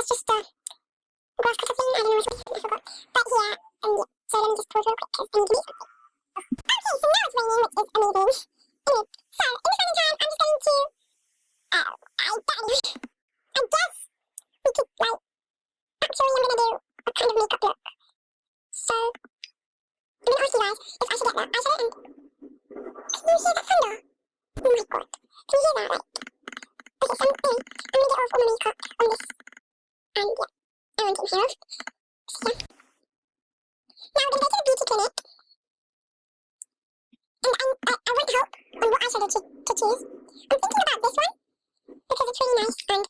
It's just grass cuttling. I don't know what it's called. I forgot. But yeah, and yeah. So let me just pause real quick because I need to eat something. Okay, so now it's raining, which is amazing. Anyway, so in the meantime, I'm just going to. I guess we could like. Actually, I'm gonna do a kind of makeup look. So I'm gonna ask you guys if I should get that eyeshadow and. Can you hear that thunder? Oh my god. Can you hear that? Like. Okay, so anyway, I'm gonna get off all my makeup on this. And yeah, I won't take care of. So yeah. Now we're gonna go to the beauty clinic. And I want help on what eyeshadow to choose. I'm thinking about this one because it's really nice and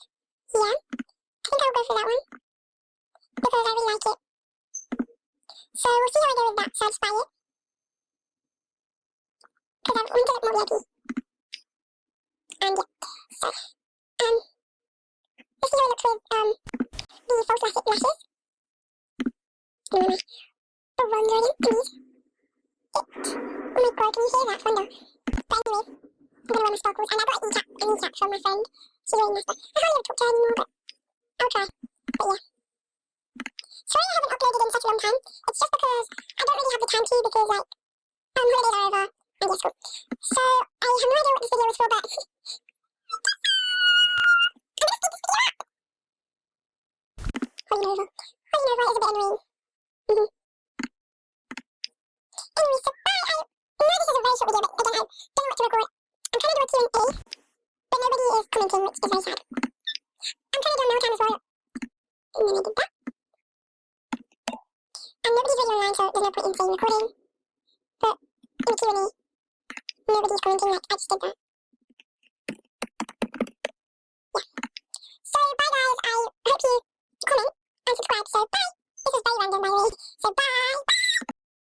yeah, I think I'll go for that one because I really like it. So we'll see how I go with that. So I'll just buy it because I want to look more VIP. And yeah, so let's see how it looks with the false lashes. Anyway, the wandering please. Oh my god, can you hear that thunder? But anyway, I'm gonna wear my sparkles and I got a kneecap from my friend. She's really nice, but I can't even talk to her anymore, but I'll try. But yeah. Sorry I haven't uploaded in such a long time. It's just because I don't really have the time to because like holidays are over and yeah, school. So I have no idea what this video is for, but I'm gonna speed this video up. Holding over. Holding over is a bit annoying. Anyway, so bye. I know this is a very short video, but again, I don't know what to record. I'm trying to do a Q&A, but nobody is commenting, which is very sad. I'm trying to do a no time as well, and then I did that. And nobody's really online, so there's no point in saying recording. But in the Q&A, nobody's commenting, like, I just did that. Yeah. So, bye guys,